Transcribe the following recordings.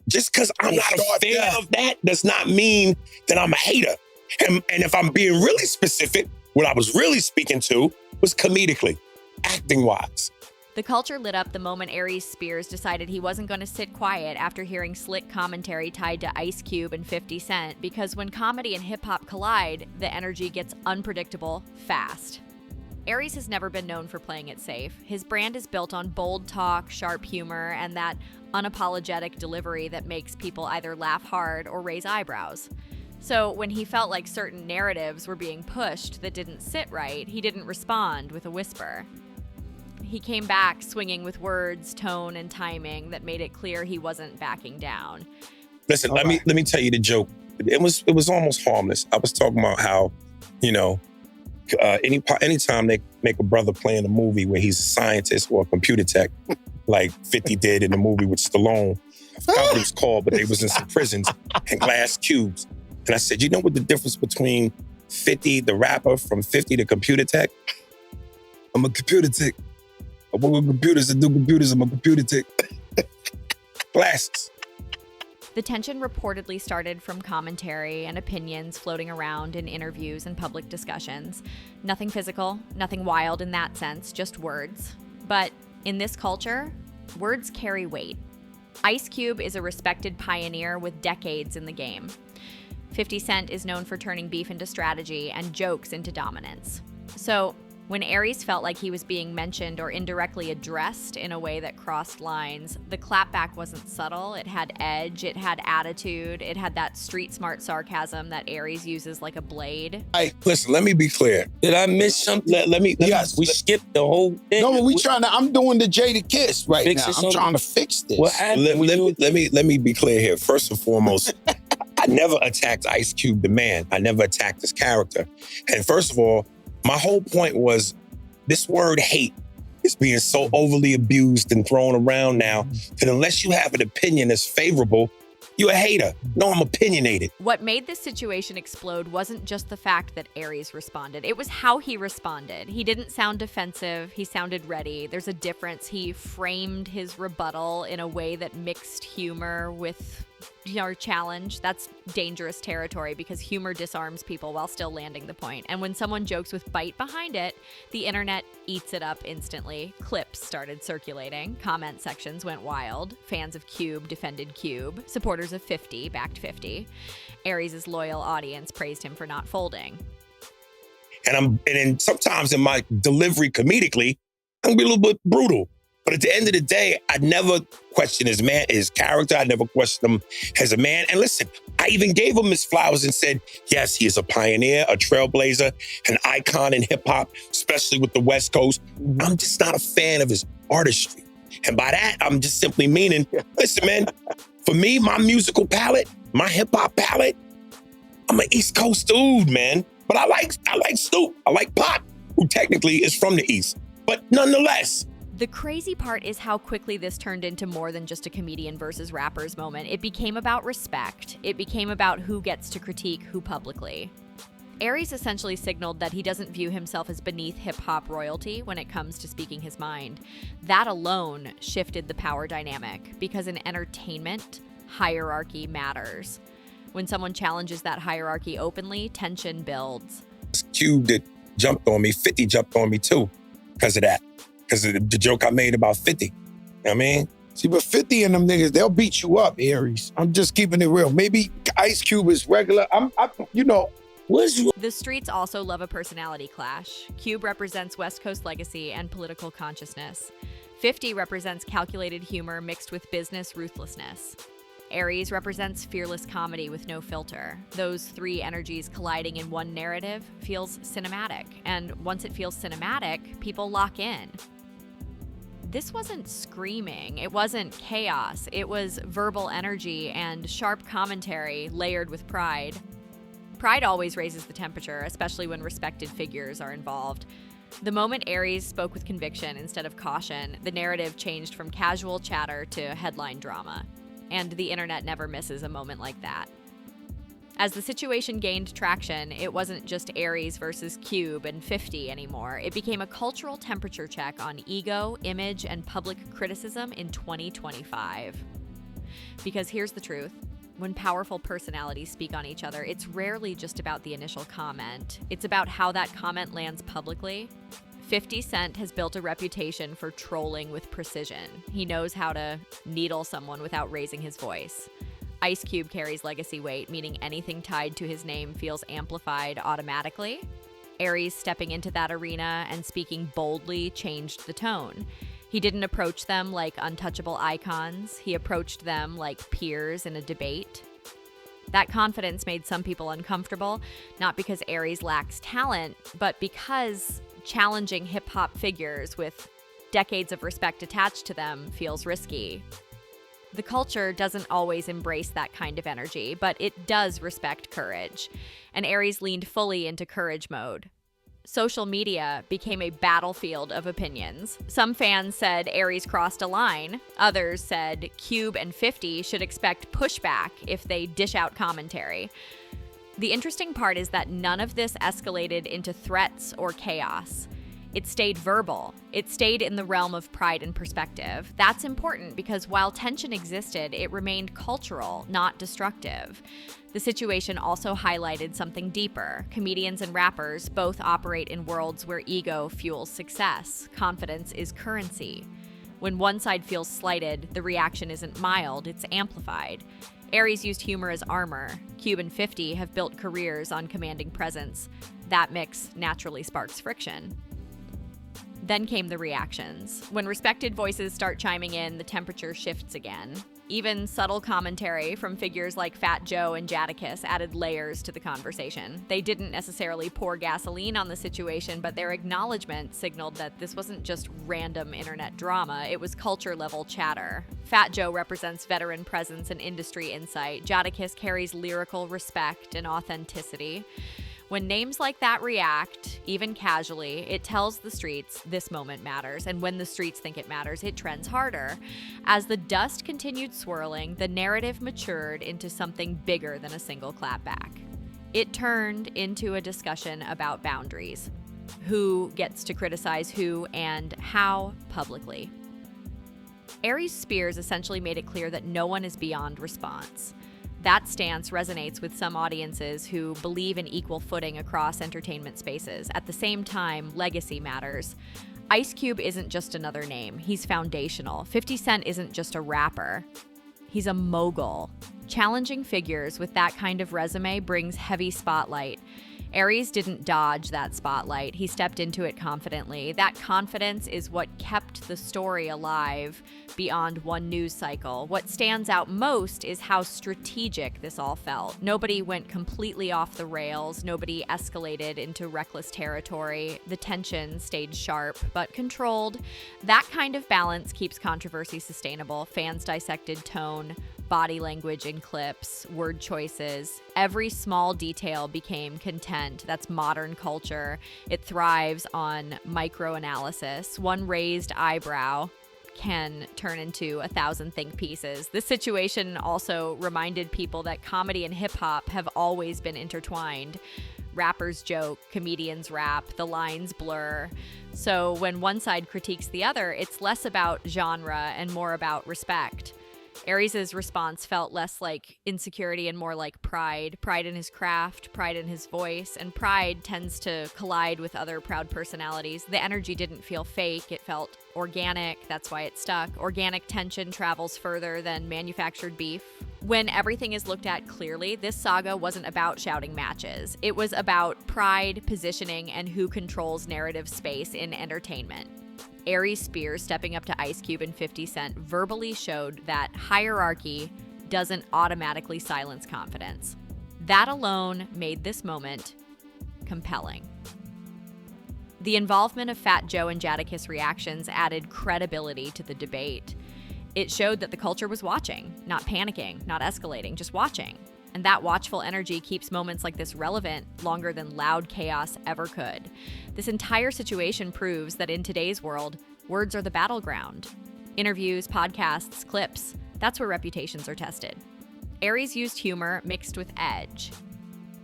Just because I'm not a fan of that does not mean that I'm a hater. And if I'm being really specific, what I was really speaking to was comedically, acting-wise. The culture lit up the moment Aries Spears decided he wasn't going to sit quiet after hearing slick commentary tied to Ice Cube and 50 Cent, because when comedy and hip-hop collide, the energy gets unpredictable fast. Aries has never been known for playing it safe. His brand is built on bold talk, sharp humor, and that unapologetic delivery that makes people either laugh hard or raise eyebrows. So when he felt like certain narratives were being pushed that didn't sit right, he didn't respond with a whisper. He came back swinging with words, tone, and timing that made it clear he wasn't backing down. Listen, let me tell you the joke. It was almost harmless. I was talking about how, anytime they make a brother play in a movie where he's a scientist or a computer tech, like 50 did in the movie with Stallone. I forgot what it was called, but they was in some prisons and glass cubes. And I said, you know what the difference between 50, the rapper, from 50 to computer tech? I'm a computer tech. I work with computers and do computers. I'm a computer tech. Glasses. The tension reportedly started from commentary and opinions floating around in interviews and public discussions. Nothing physical, nothing wild in that sense, just words. But in this culture, words carry weight. Ice Cube is a respected pioneer with decades in the game. 50 Cent is known for turning beef into strategy and jokes into dominance. So when Aries felt like he was being mentioned or indirectly addressed in a way that crossed lines, the clapback wasn't subtle. It had edge, it had attitude, it had that street-smart sarcasm that Aries uses like a blade. Hey, listen, let me be clear. Did I miss something? We skipped the whole thing. No, but I'm doing the Jadakiss right now. I'm trying to fix this. Let me be clear here. First and foremost, I never attacked Ice Cube, the man. I never attacked his character. And first of all, my whole point was this word hate is being so overly abused and thrown around now that unless you have an opinion that's favorable, you're a hater. No, I'm opinionated. What made this situation explode wasn't just the fact that Aries responded. It was how he responded. He didn't sound defensive. He sounded ready. There's a difference. He framed his rebuttal in a way that mixed humor with challenge. That's dangerous territory because humor disarms people while still landing the point. And when someone jokes with bite behind it, the internet eats it up instantly. Clips started circulating. Comment sections went wild. Fans of Cube defended Cube. Supporters of 50 backed 50. Aries' loyal audience praised him for not folding. And then sometimes in my delivery comedically, I'm gonna be a little bit brutal. But at the end of the day, I never questioned his character. I never questioned him as a man. And listen, I even gave him his flowers and said, yes, he is a pioneer, a trailblazer, an icon in hip hop, especially with the West Coast. I'm just not a fan of his artistry. And by that, I'm just simply meaning, listen, man, for me, my musical palette, my hip hop palette, I'm an East Coast dude, man. But I like Snoop. I like Pop, who technically is from the East. But nonetheless, the crazy part is how quickly this turned into more than just a comedian versus rappers moment. It became about respect. It became about who gets to critique who publicly. Aries essentially signaled that he doesn't view himself as beneath hip-hop royalty when it comes to speaking his mind. That alone shifted the power dynamic, because in entertainment, hierarchy matters. When someone challenges that hierarchy openly, tension builds. Cube that jumped on me, 50 jumped on me too, because of that. Because of the joke I made about 50. You know what I mean? See, but 50 and them niggas, they'll beat you up, Aries. I'm just keeping it real. Maybe Ice Cube is regular. The streets also love a personality clash. Cube represents West Coast legacy and political consciousness. 50 represents calculated humor mixed with business ruthlessness. Aries represents fearless comedy with no filter. Those three energies colliding in one narrative feels cinematic. And once it feels cinematic, people lock in. This wasn't screaming. It wasn't chaos. It was verbal energy and sharp commentary layered with pride. Pride always raises the temperature, especially when respected figures are involved. The moment Aries spoke with conviction instead of caution, the narrative changed from casual chatter to headline drama. And the internet never misses a moment like that. As the situation gained traction, it wasn't just Aries versus Cube and 50 anymore. It became a cultural temperature check on ego, image, and public criticism in 2025. Because here's the truth. When powerful personalities speak on each other, it's rarely just about the initial comment. It's about how that comment lands publicly. 50 Cent has built a reputation for trolling with precision. He knows how to needle someone without raising his voice. Ice Cube carries legacy weight, meaning anything tied to his name feels amplified automatically. Aries stepping into that arena and speaking boldly changed the tone. He didn't approach them like untouchable icons. He approached them like peers in a debate. That confidence made some people uncomfortable, not because Aries lacks talent, but because challenging hip-hop figures with decades of respect attached to them feels risky. The culture doesn't always embrace that kind of energy, but it does respect courage, and Aries leaned fully into courage mode. Social media became a battlefield of opinions. Some fans said Aries crossed a line. Others said Cube and 50 should expect pushback if they dish out commentary. The interesting part is that none of this escalated into threats or chaos. It stayed verbal. It stayed in the realm of pride and perspective. That's important because while tension existed, it remained cultural, not destructive. The situation also highlighted something deeper. Comedians and rappers both operate in worlds where ego fuels success. Confidence is currency. When one side feels slighted, the reaction isn't mild, it's amplified. Aries used humor as armor. Cube and 50 have built careers on commanding presence. That mix naturally sparks friction. Then came the reactions. When respected voices start chiming in, the temperature shifts again. Even subtle commentary from figures like Fat Joe and Jadakiss added layers to the conversation. They didn't necessarily pour gasoline on the situation, but their acknowledgement signaled that this wasn't just random internet drama, it was culture-level chatter. Fat Joe represents veteran presence and industry insight. Jadakiss carries lyrical respect and authenticity. When names like that react, even casually, it tells the streets this moment matters, and when the streets think it matters, it trends harder. As the dust continued swirling, the narrative matured into something bigger than a single clapback. It turned into a discussion about boundaries. Who gets to criticize who and how publicly. Aries Spears essentially made it clear that no one is beyond response. That stance resonates with some audiences who believe in equal footing across entertainment spaces. At the same time, legacy matters. Ice Cube isn't just another name. He's foundational. 50 Cent isn't just a rapper. He's a mogul. Challenging figures with that kind of resume brings heavy spotlight. Aries didn't dodge that spotlight. He stepped into it confidently. That confidence is what kept the story alive beyond one news cycle. What stands out most is how strategic this all felt. Nobody went completely off the rails. Nobody escalated into reckless territory. The tension stayed sharp but controlled. That kind of balance keeps controversy sustainable. Fans dissected tone, body language in clips, word choices. Every small detail became content. That's modern culture. It thrives on microanalysis. One raised eyebrow can turn into 1,000 think pieces. This situation also reminded people that comedy and hip-hop have always been intertwined. Rappers joke, comedians rap, the lines blur. So when one side critiques the other, it's less about genre and more about respect. Aries' response felt less like insecurity and more like pride. Pride in his craft, pride in his voice, and pride tends to collide with other proud personalities. The energy didn't feel fake, it felt organic. That's why it stuck. Organic tension travels further than manufactured beef. When everything is looked at clearly, this saga wasn't about shouting matches. It was about pride, positioning, and who controls narrative space in entertainment. Aries Spears stepping up to Ice Cube and 50 Cent verbally showed that hierarchy doesn't automatically silence confidence. That alone made this moment compelling. The involvement of Fat Joe and Jadakiss reactions added credibility to the debate. It showed that the culture was watching, not panicking, not escalating, just watching. And that watchful energy keeps moments like this relevant longer than loud chaos ever could. This entire situation proves that in today's world, words are the battleground. Interviews, podcasts, clips, that's where reputations are tested. Aries used humor mixed with edge.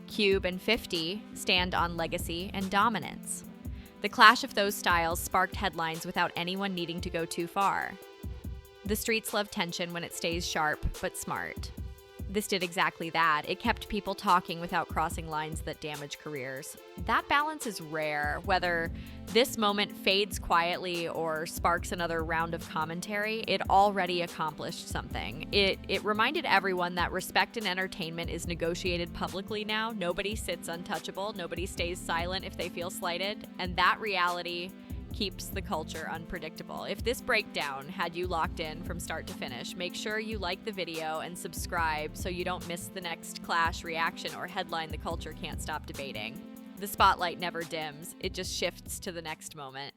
Cube and 50 stand on legacy and dominance. The clash of those styles sparked headlines without anyone needing to go too far. The streets love tension when it stays sharp but smart. This did exactly that. It kept people talking without crossing lines that damage careers. That balance is rare, whether this moment fades quietly or sparks another round of commentary. It already accomplished something. It reminded everyone that respect and entertainment is negotiated publicly now. Nobody sits untouchable. Nobody stays silent if they feel slighted. And that reality keeps the culture unpredictable. If this breakdown had you locked in from start to finish, make sure you like the video and subscribe so you don't miss the next clash, reaction, or headline the culture can't stop debating. The spotlight never dims, it just shifts to the next moment.